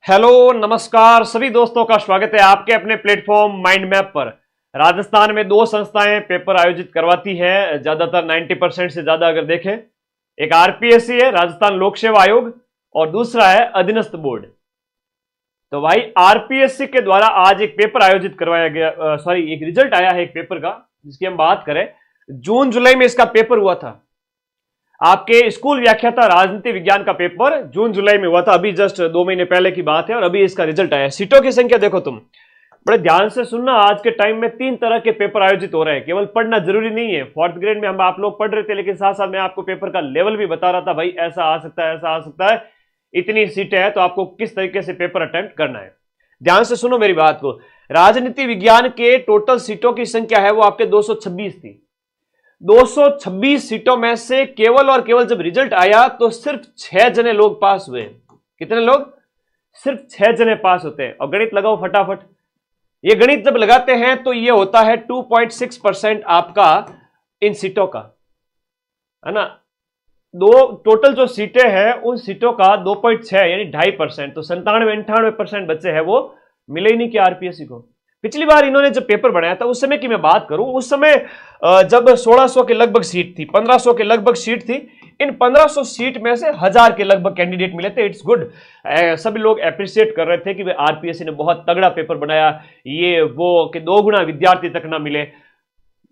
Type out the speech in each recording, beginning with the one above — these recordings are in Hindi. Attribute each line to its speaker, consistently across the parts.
Speaker 1: हेलो नमस्कार सभी दोस्तों का स्वागत है आपके अपने प्लेटफॉर्म माइंड मैप पर। राजस्थान में दो संस्थाएं पेपर आयोजित करवाती है, ज्यादातर 90% से ज्यादा अगर देखें। एक आरपीएससी है, राजस्थान लोक सेवा आयोग, और दूसरा है अधीनस्थ बोर्ड। तो भाई आरपीएससी के द्वारा आज एक पेपर आयोजित करवाया गया, एक रिजल्ट आया है एक पेपर का, जिसकी हम बात करें। जून जुलाई में इसका पेपर हुआ था। आपके स्कूल व्याख्याता राजनीति विज्ञान का पेपर जून जुलाई में हुआ था, अभी जस्ट 2 महीने पहले की बात है, और अभी इसका रिजल्ट आया। सीटों की संख्या देखो, तुम बड़े ध्यान से सुनना। आज के टाइम में 3 तरह के पेपर आयोजित हो रहे हैं, केवल पढ़ना जरूरी नहीं है। 4th ग्रेड में हम आप लोग पढ़ रहे थे, लेकिन साथ साथ मैं आपको पेपर का लेवल भी बता रहा था, भाई ऐसा आ सकता है, ऐसा आ सकता है, इतनी सीटें हैं, तो आपको किस तरीके से पेपर अटेम्प्ट करना है। ध्यान से सुनो मेरी बात को। राजनीति विज्ञान के टोटल सीटों की संख्या है वो आपके 226 थी। 226 सीटों में से केवल और केवल जब रिजल्ट आया तो सिर्फ 6 जने लोग पास हुए। कितने लोग? सिर्फ 6 जने पास होते हैं। और गणित लगाओ फटाफट। ये गणित जब लगाते हैं तो ये होता है 2.6% आपका इन सीटों का, है ना। टोटल जो सीटें हैं उन सीटों का 2.6 यानी 2.5%। तो 97-98% बच्चे हैं वो मिले ही नहीं कि आरपीएससी को। पिछली बार इन्होंने जब पेपर बनाया था उस समय की मैं बात करूं, उस समय जब 1600 के लगभग सीट थी, 1500 के लगभग सीट थी, इन 1500 सीट में से 1000 के लगभग कैंडिडेट मिले थे। It's good. सभी लोग अप्रिशिएट कर रहे थे कि आरपीएससी ने बहुत तगड़ा पेपर बनाया, ये वो कि 2 गुना विद्यार्थी तक ना मिले।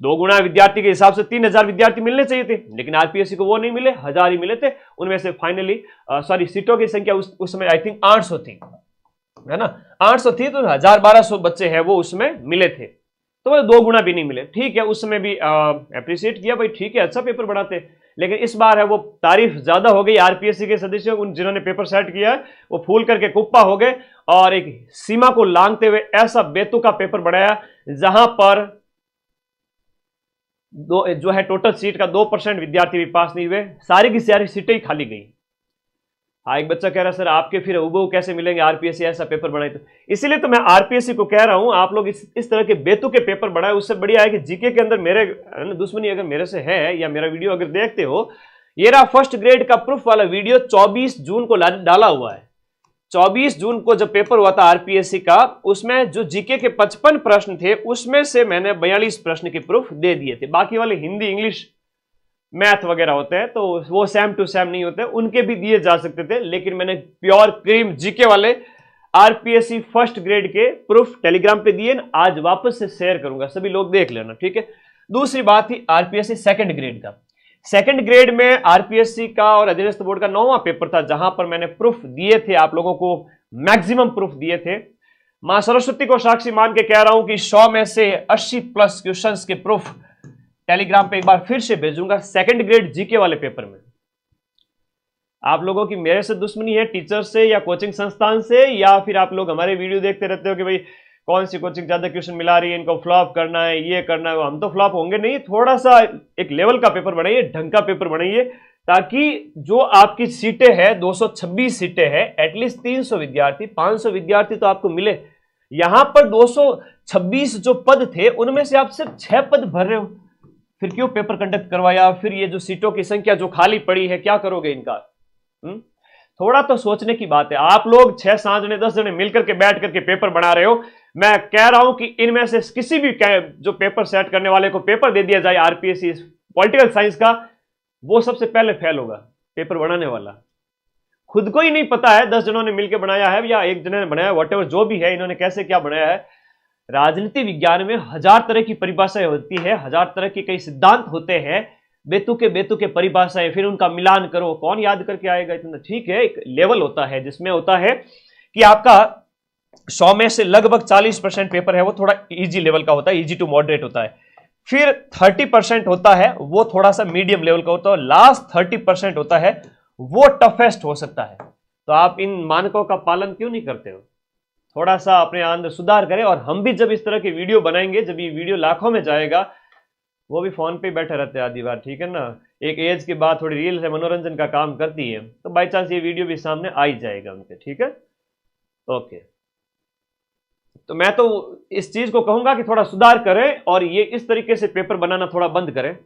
Speaker 1: 2 गुना विद्यार्थी के हिसाब से 3000 विद्यार्थी मिलने चाहिए थे, लेकिन आरपीएससी को वो नहीं मिले, 1000 ही मिले थे। उनमें से फाइनली सीटों की संख्या उस समय आई थिंक 800 थी, है ना। 800 थी तो 1000-1200 बच्चे हैं वो उसमें मिले थे, तो वो 2 गुना भी नहीं मिले। ठीक है, उस समय भी अप्रिशिएट किया, भाई ठीक है, अच्छा पेपर बनाते। लेकिन इस बार है वो तारीफ ज्यादा हो गई आरपीएससी के सदस्यों, उन जिन्होंने पेपर सेट किया है वो फूल करके कुप्पा हो गए और एक सीमा को लांघते हुए ऐसा बेतुका पेपर बनाया जहां पर जो है टोटल सीट का 2% विद्यार्थी भी पास नहीं हुए, सारी की सारी सीटें ही खाली गई। हाँ, एक बच्चा कह रहा है सर आपके फिर हुबहू कैसे मिलेंगे, आरपीएससी ऐसा पेपर बनाए। तो इसीलिए तो मैं आरपीएससी को कह रहा हूं, आप लोग इस तरह के बेतुके पेपर बनाए। उससे बढ़िया है कि जीके के अंदर मेरे दुश्मनी अगर मेरे से है या मेरा वीडियो अगर देखते हो, ये रहा 1st ग्रेड का प्रूफ वाला वीडियो 24 जून को डाला हुआ है। 24 जून को जब पेपर हुआ था आरपीएससी का, उसमें जो जीके के 55 प्रश्न थे उसमें से मैंने 42 प्रश्न के प्रूफ दे दिए थे। बाकी वाले हिंदी, इंग्लिश, मैथ वगैरह होते हैं तो वो सेम टू सेम नहीं होते, उनके भी दिए जा सकते थे, लेकिन मैंने प्योर क्रीम जीके वाले आरपीएससी 1st ग्रेड के प्रूफ टेलीग्राम पे दिए। आज वापस से शेयर करूंगा, सभी लोग देख लेना, ठीक है। दूसरी बात थी आरपीएससी 2nd ग्रेड का। 2nd ग्रेड में आरपीएससी का और अधीनस्थ बोर्ड का 9वां पेपर था, जहां पर मैंने प्रूफ दिए थे, आप लोगों को मैक्सिमम प्रूफ दिए थे। मां सरस्वती को साक्षी मान के कह रहा हूं कि 100 में से 80+ क्वेश्चंस के प्रूफ टेलीग्राम पे एक बार फिर से भेजूंगा 2nd ग्रेड जीके वाले पेपर में। आप लोगों की मेरे से दुश्मनी है, टीचर से या कोचिंग संस्थान से, या फिर आप लोग हमारे वीडियो देखते रहते हो कि भाई कौन सी कोचिंग ज्यादा क्वेश्चन मिला रही है, इनको फ्लॉप करना है, ये करना है। हम तो फ्लॉप होंगे नहीं, थोड़ा सा एक लेवल का पेपर बनाइए, ढंग का पेपर बनाइए, ताकि जो आपकी सीटें हैं 226 सीटें हैं, एटलीस्ट 300 विद्यार्थी, 500 विद्यार्थी तो आपको मिले। यहां पर 226 जो पद थे उनमें से आप सिर्फ 6 पद भर रहे हो, फिर क्यों पेपर कंडक्ट करवाया? फिर ये जो सीटों की संख्या जो खाली पड़ी है, क्या करोगे इनका? थोड़ा तो सोचने की बात है। आप लोग 6-7 जने 10 जने मिलकर के बैठ करके पेपर बना रहे हो। मैं कह रहा हूं कि इनमें से किसी भी जो पेपर सेट करने वाले को पेपर दे दिया जाए आरपीएससी पॉलिटिकल साइंस का, वो सबसे पहले फेल होगा, पेपर बनाने वाला। खुद को ही नहीं पता है 10 जनों ने मिलकर बनाया है या 1 जने ने बनाया, व्हाटएवर जो भी है, इन्होंने कैसे क्या बनाया है। राजनीति विज्ञान में 1000 तरह की परिभाषाएं होती है, 1000 तरह के कई सिद्धांत होते हैं, बेतुके परिभाषाएं, फिर उनका मिलान करो, कौन याद करके आएगा इतना? ठीक है, एक लेवल होता है जिसमें होता है कि आपका 100 में से लगभग 40% पेपर है वो थोड़ा इजी लेवल का होता है, इजी टू मॉडरेट होता है। फिर 30% होता है वो थोड़ा सा मीडियम लेवल का होता है, लास्ट 30% होता है वो टफेस्ट हो सकता है। तो आप इन मानकों का पालन क्यों नहीं करते हो? थोड़ा सा अपने अंदर सुधार करें। और हम भी जब इस तरह की वीडियो बनाएंगे, जब ये वीडियो लाखों में जाएगा, वो भी फोन पे बैठे रहते हैं आधी बार, ठीक है ना। एक एज के बाद थोड़ी रील से मनोरंजन का काम करती है, तो बाई चांस ये वीडियो भी सामने आ ही जाएगा उनके, ठीक है। ओके, तो मैं तो इस चीज को कहूंगा कि थोड़ा सुधार करें और ये इस तरीके से पेपर बनाना थोड़ा बंद करें।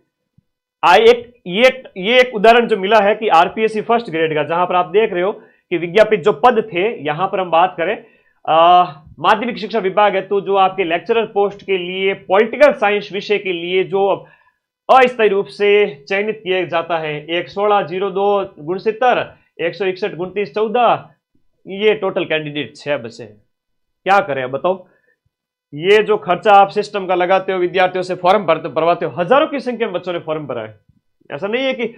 Speaker 1: ये एक उदाहरण जो मिला है कि आरपीएससी 1st ग्रेड का, जहां पर आप देख रहे हो कि विज्ञापित जो पद थे, यहां पर हम बात करें माध्यमिक शिक्षा विभाग है, तो जो आपके लेक्चरर पोस्ट के लिए पॉलिटिकल साइंस विषय के लिए जो अस्थायी रूप से चयनित किया जाता है 11602 गुणसितर 161 29 14, ये टोटल कैंडिडेट 6 बचे हैं। क्या करें बताओ, ये जो खर्चा आप सिस्टम का लगाते हो, विद्यार्थियों से फॉर्म भरवाते हो, हजारों की संख्या में बच्चों ने फॉर्म भरा है। ऐसा नहीं है कि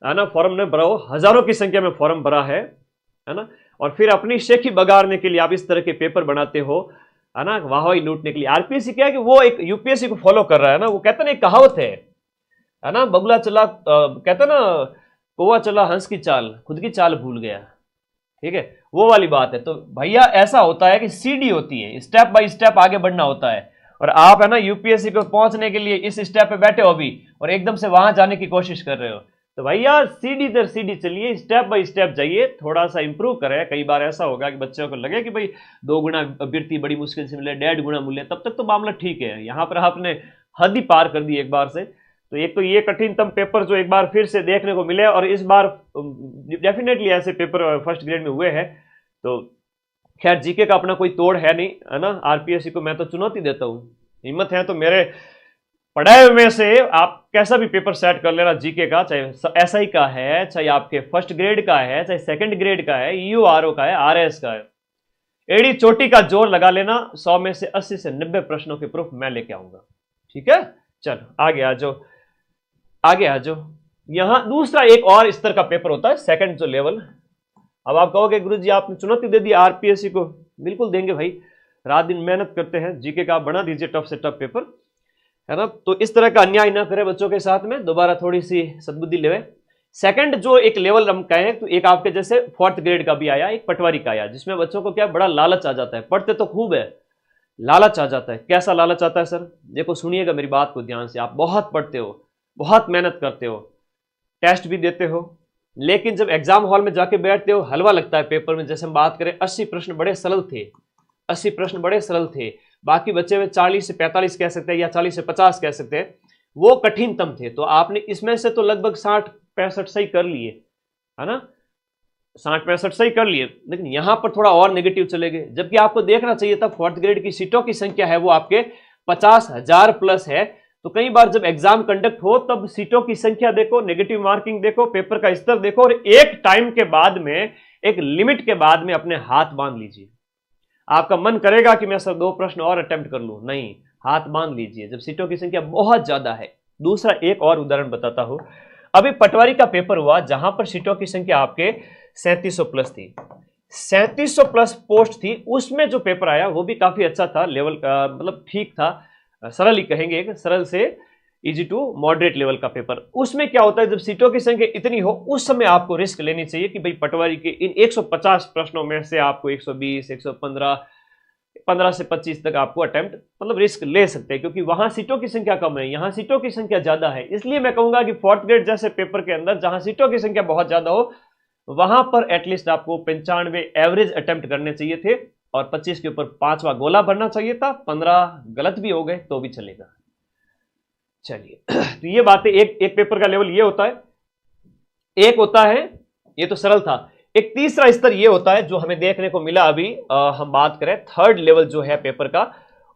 Speaker 1: है ना फॉर्म ने भरा हो, हजारों की संख्या में फॉर्म भरा है ना। और फिर अपनी शेखी बगाड़ने के लिए आप इस तरह के पेपर बनाते हो, है ना, वाहवाही लूटने के लिए। आरपीएससी क्या है कि वो एक यूपीएससी को फॉलो कर रहा है ना। वो कहते ना, एक कहावत है ना, बगुला चला कहते ना, कौवा चला हंस की चाल, खुद की चाल भूल गया। ठीक है, वो वाली बात है। तो भैया ऐसा होता है कि सीडी होती है, स्टेप बाय स्टेप आगे बढ़ना होता है। और आप है ना यूपीएससी को पहुंचने के लिए इस स्टेप पे बैठे हो अभी, और एकदम से वहां जाने की कोशिश कर रहे हो। तो भैया सीडी दर सीडी चलिए, स्टेप बाय स्टेप जाइए, थोड़ा सा इंप्रूव करें। कई बार ऐसा होगा कि बच्चों को लगे कि भाई 2 गुना अभ्यर्थी बड़ी मुश्किल से मिले, 1.5 गुना मिले, तब तक तो मामला ठीक है। यहां पर आपने हद ही पार कर दी एक बार से। तो एक तो ये कठिनतम पेपर जो एक बार फिर से देखने को मिले, और इस बार डेफिनेटली ऐसे पेपर फर्स्ट ग्रेड में हुए हैं। तो खैर जीके का अपना कोई तोड़ है नहीं, है ना। आरपीएससी को मैं तो चुनौती देता हूं, हिम्मत है तो मेरे पढ़ाए में से आप कैसा भी पेपर सेट कर लेना जीके का, चाहे एसआई का है, चाहे आपके फर्स्ट ग्रेड का है, चाहे सेकंड ग्रेड का है, ईयूआरओ का है, आरएस का है। एड़ी चोटी का जोर लगा लेना, 100 में से 80 से 90 प्रश्नों के प्रूफ मैं लेके आऊंगा। ठीक है, चलो आगे आ जाओ, आगे आ जाओ। यहां दूसरा एक और स्तर का पेपर होता है, सेकंड जो लेवल। अब आप कहोगे गुरुजी आपने चुनौती दे दी आरपीएससी को। बिल्कुल देंगे भाई, रात दिन मेहनत करते हैं, जीके का बना दीजिए टफ से टफ पेपर, है ना। तो इस तरह का अन्याय ना करें बच्चों के साथ में, दोबारा थोड़ी सी सद्बुद्धि लेवे। सेकंड जो एक लेवल हम कहें, तो एक आपके जैसे 4th ग्रेड का भी आया, एक पटवारी का आया, जिसमें बच्चों को क्या बड़ा लालच आ जाता है। पढ़ते तो खूब है, लालच आ जाता है। कैसा लालच आता है सर? देखो सुनिएगा मेरी बात को ध्यान से। आप बहुत पढ़ते हो, बहुत मेहनत करते हो, टेस्ट भी देते हो, लेकिन जब एग्जाम हॉल में जाके बैठते हो, हलवा लगता है पेपर में। जैसे हम बात करें 80 प्रश्न बड़े सरल थे, 80 प्रश्न बड़े सरल थे, बाकी बचे हुए 40 से 45 कह सकते हैं, या 40 से 50 कह सकते हैं, वो कठिनतम थे। तो आपने इसमें से तो लगभग 60-65 सही कर लिए, है ना, 60-65 सही कर लिए। लेकिन यहां पर थोड़ा और नेगेटिव चले गए, जबकि आपको देखना चाहिए था 4th ग्रेड की सीटों की संख्या है वो आपके 50,000 प्लस है। तो कई बार जब एग्जाम कंडक्ट हो तब सीटों की संख्या देखो, नेगेटिव मार्किंग देखो, पेपर का स्तर देखो, और एक टाइम के बाद में, एक लिमिट के बाद में अपने हाथ बांध लीजिए। आपका मन करेगा कि मैं सर 2 प्रश्न और अटेम्प्ट कर लूं, नहीं, हाथ बांध लीजिए जब सीटों की संख्या बहुत ज्यादा है। दूसरा एक और उदाहरण बताता हूं। अभी पटवारी का पेपर हुआ, जहां पर सीटों की संख्या आपके 3700 प्लस थी, 3700 प्लस पोस्ट थी। उसमें जो पेपर आया वो भी काफी अच्छा था, लेवल का मतलब ठीक था, सरल ही कहेंगे, सरल से इजी टू मॉडरेट लेवल का पेपर। उसमें क्या होता है, जब सीटों की संख्या इतनी हो, उस समय आपको रिस्क लेनी चाहिए कि भाई पटवारी के इन 150 प्रश्नों में से आपको 120, 115, 15 से 25 तक आपको अटेम्प्ट मतलब रिस्क ले सकते हैं, क्योंकि वहां सीटों की संख्या कम है, यहां सीटों की संख्या ज्यादा है। इसलिए मैं कहूंगा कि 4th ग्रेड जैसे पेपर के अंदर जहां सीटों की संख्या बहुत ज्यादा हो, वहां पर एटलीस्ट आपको 95 एवरेज अटेम्प्ट करने चाहिए थे, और 25 के ऊपर 5वां गोला भरना चाहिए था। 15 गलत भी हो गए तो भी चलेगा। चलिए, तो ये बातें, एक पेपर का लेवल ये होता है, एक होता है, ये तो सरल था। एक तीसरा स्तर ये होता है जो हमें देखने को मिला अभी, हम बात करें 3rd लेवल जो है पेपर का,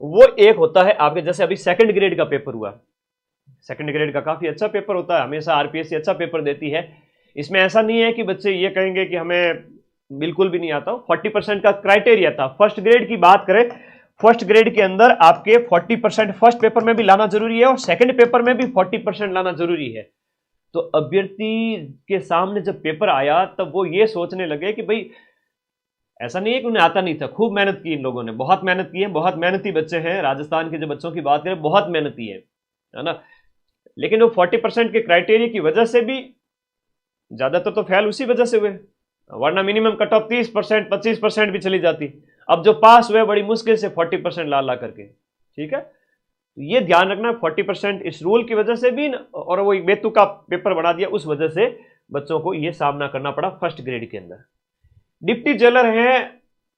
Speaker 1: वो एक होता है आपके जैसे अभी 2nd ग्रेड का पेपर हुआ। 2nd ग्रेड का काफी अच्छा पेपर होता है, हमेशा आरपीएससी अच्छा पेपर देती है। इसमें ऐसा नहीं है कि बच्चे ये कहेंगे कि हमें बिल्कुल भी नहीं आता। 40% का क्राइटेरिया था। फर्स्ट ग्रेड की बात करें, फर्स्ट ग्रेड के अंदर आपके 40% फर्स्ट पेपर में भी लाना जरूरी है, और सेकंड पेपर में भी 40% लाना जरूरी है। तो अभ्यर्थी के सामने जब पेपर आया तब वो ये सोचने लगे कि भाई ऐसा नहीं है कि उन्हें आता नहीं था, खूब मेहनत की इन लोगों ने, बहुत मेहनत की है, बहुत मेहनती बच्चे हैं। राजस्थान के जो बच्चों की बात करें, बहुत मेहनती है ना। लेकिन वो 40% के क्राइटेरिया की वजह से भी ज्यादातर तो फेल उसी वजह से हुए, वरना मिनिमम कट ऑफ 30%, 25% भी चली जाती। अब जो पास हुए बड़ी मुश्किल से 40% ला करके। ठीक है, तो ये ध्यान रखना, 40% इस रूल की वजह से भी, और वो एक बेतु का पेपर बना दिया, उस वजह से बच्चों को ये सामना करना पड़ा फर्स्ट ग्रेड के अंदर। डिप्टी जेलर है,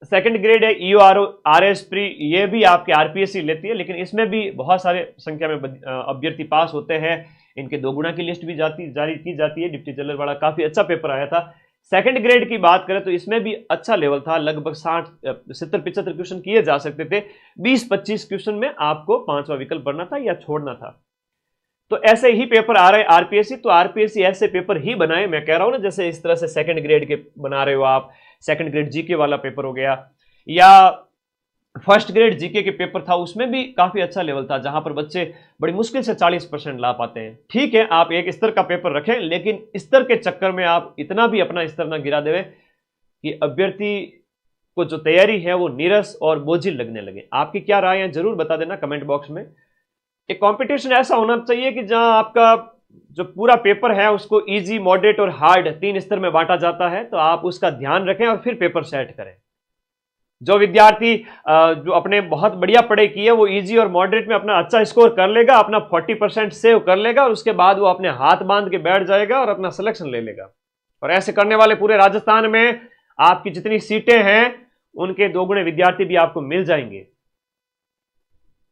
Speaker 1: सेकंड ग्रेड है, ईओआरओ, आरएस प्री, ये भी आपके आरपीएससी लेती है, लेकिन इसमें भी बहुत सारे संख्या में अभ्यर्थी पास होते हैं। इनके 2 गुना की लिस्ट भी जारी की जाती है। डिप्टी जेलर वाला काफी अच्छा पेपर आया था, सेकंड ग्रेड की बात करें तो इसमें भी अच्छा लेवल था, लगभग 60-70-75 क्वेश्चन किए जा सकते थे। 20-25 क्वेश्चन में आपको 5वां विकल्प भरना था या छोड़ना था। तो ऐसे ही पेपर आ रहे हैं आरपीएससी, तो आरपीएससी ऐसे पेपर ही बनाए, मैं कह रहा हूं ना, जैसे इस तरह से सेकंड ग्रेड के बना रहे हो आप, सेकंड ग्रेड जीके वाला पेपर हो गया, या फर्स्ट ग्रेड जीके के पेपर था, उसमें भी काफी अच्छा लेवल था, जहां पर बच्चे बड़ी मुश्किल से 40% ला पाते हैं। ठीक है, आप एक स्तर का पेपर रखें, लेकिन स्तर के चक्कर में आप इतना भी अपना स्तर ना गिरा देवे कि अभ्यर्थी को जो तैयारी है वो नीरस और बोझिल लगने लगे। आपकी क्या राय है जरूर बता देना कमेंट बॉक्स में। एक कंपटीशन ऐसा होना चाहिए कि जहां आपका जो पूरा पेपर है उसको इजी, मॉडरेट और हार्ड 3 स्तर में बांटा जाता है, तो आप उसका ध्यान रखें और फिर पेपर सेट करें। जो विद्यार्थी जो अपने बहुत बढ़िया पढ़ाई की है वो इजी और मॉडरेट में अपना अच्छा स्कोर कर लेगा, अपना 40% सेव कर लेगा, और उसके बाद वो अपने हाथ बांध के बैठ जाएगा और अपना सिलेक्शन ले लेगा। और ऐसे करने वाले पूरे राजस्थान में आपकी जितनी सीटें हैं उनके 2 गुने विद्यार्थी भी आपको मिल जाएंगे।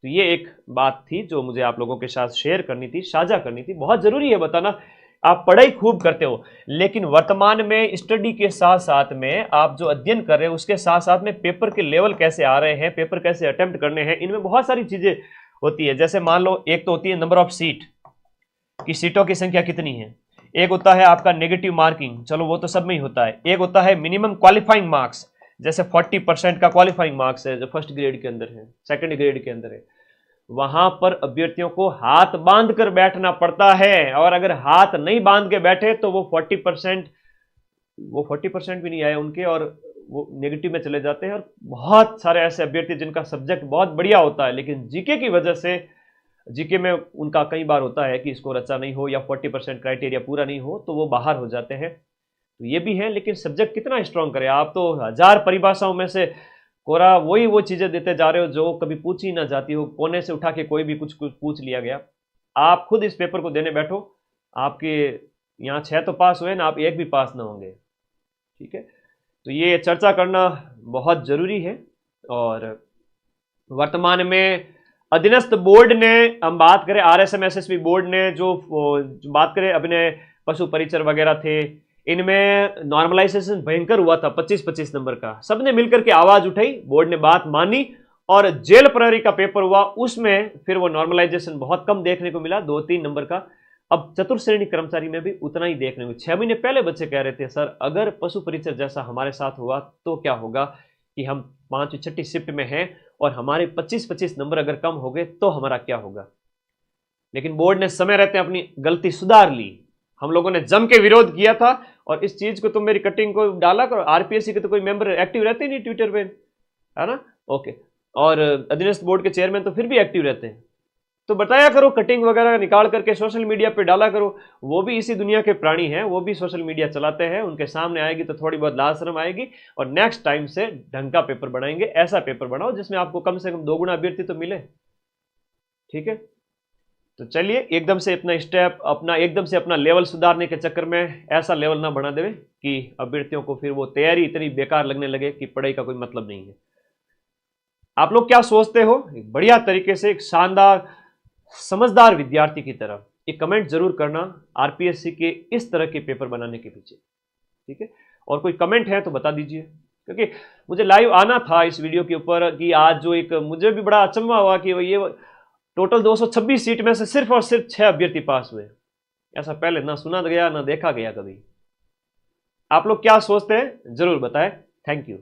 Speaker 1: तो ये एक बात थी जो मुझे आप लोगों के साथ शेयर करनी थी, साझा करनी थी। बहुत जरूरी है बताना, आप पढ़ाई खूब करते हो, लेकिन वर्तमान में स्टडी के साथ साथ में आप जो अध्ययन कर रहे हो उसके साथ साथ में पेपर के लेवल कैसे आ रहे हैं, पेपर कैसे अटेम्प्ट करने हैं, इनमें बहुत सारी चीजें होती है। जैसे मान लो, एक तो होती है नंबर ऑफ सीट, कि सीटों की संख्या कितनी है। एक होता है आपका नेगेटिव मार्किंग, चलो वो तो सब में ही होता है। एक होता है मिनिमम क्वालिफाइंग मार्क्स, जैसे 40% का क्वालिफाइंग मार्क्स है जो फर्स्ट ग्रेड के अंदर है, सेकंड ग्रेड के अंदर है। वहां पर अभ्यर्थियों को हाथ बांध कर बैठना पड़ता है, और अगर हाथ नहीं बांध के बैठे तो वो 40% भी नहीं आए उनके, और वो नेगेटिव में चले जाते हैं। और बहुत सारे ऐसे अभ्यर्थी जिनका सब्जेक्ट बहुत बढ़िया होता है, लेकिन जीके की वजह से, जीके में उनका कई बार होता है कि स्कोर अच्छा नहीं हो या 40% क्राइटेरिया पूरा नहीं हो, तो वो बाहर हो जाते हैं। तो ये भी है, लेकिन सब्जेक्ट कितना स्ट्रांग करे। आप तो 1000 परिभाषाओं में से कोरा वही वो चीजें देते जा रहे हो जो कभी पूछी ना जाती हो, कोने से उठा के कोई भी कुछ पूछ लिया गया। आप खुद इस पेपर को देने बैठो, आपके यहाँ 6 तो पास हुए ना, आप 1 भी पास ना होंगे। ठीक है, तो ये चर्चा करना बहुत जरूरी है। और वर्तमान में अधीनस्थ बोर्ड ने, हम बात करें आरएसएम एसएसबी बोर्ड ने जो बात करें, अपने पशु परिचर वगैरह थे, इनमें नॉर्मलाइजेशन भयंकर हुआ था 25-25 नंबर का। सबने मिलकर के आवाज उठाई, बोर्ड ने बात मानी, और जेल प्रहरी का पेपर हुआ, उसमें फिर वो नॉर्मलाइजेशन बहुत कम देखने को मिला, 2-3 नंबर का। अब चतुर्थ श्रेणी कर्मचारी में भी उतना ही देखने को। 6 महीने पहले बच्चे कह रहे थे, सर अगर पशु परिचर जैसा हमारे साथ हुआ तो क्या होगा, कि हम 5वीं-6वीं शिफ्ट में हैं और हमारे 25-25 नंबर अगर कम हो गए तो हमारा क्या होगा। लेकिन बोर्ड ने समय रहते अपनी गलती सुधार ली। हम लोगों ने जम के विरोध किया था, और इस चीज को तुम मेरी कटिंग को डाला करो। आरपीएससी के तो कोई मेंबर एक्टिव रहते नहीं ट्विटर पे, है ना, ओके। और अधीनस्थ बोर्ड के चेयरमैन तो फिर भी एक्टिव रहते हैं, तो बताया करो, कटिंग वगैरह निकाल करके सोशल मीडिया पे डाला करो। वो भी इसी दुनिया के प्राणी हैं, वो भी सोशल मीडिया चलाते हैं, उनके सामने आएगी तो थोड़ी बहुत लाज शर्म आएगी, और नेक्स्ट टाइम से ढंग का पेपर बनाएंगे। ऐसा पेपर बनाओ जिसमें आपको कम से कम 2 गुना अभ्यर्थी तो मिले। ठीक है, तो चलिए, एकदम से अपना लेवल सुधारने के चक्कर में ऐसा लेवल ना बना देवे कि अभ्यर्थियों को फिर वो तैयारी इतनी बेकार लगने लगे कि पढ़ाई का कोई मतलब नहीं है। आप लोग क्या सोचते हो, एक बढ़िया तरीके से, एक शानदार समझदार विद्यार्थी की तरह एक कमेंट जरूर करना आरपीएससी के इस तरह के पेपर बनाने के पीछे। ठीक है, और कोई कमेंट है तो बता दीजिए, क्योंकि मुझे लाइव आना था इस वीडियो के ऊपर कि आज जो एक मुझे भी बड़ा अचंभा हुआ कि ये टोटल 226 सीट में से सिर्फ और सिर्फ 6 अभ्यर्थी पास हुए। ऐसा पहले ना सुना गया ना देखा गया कभी। आप लोग क्या सोचते हैं जरूर बताएं। Thank you.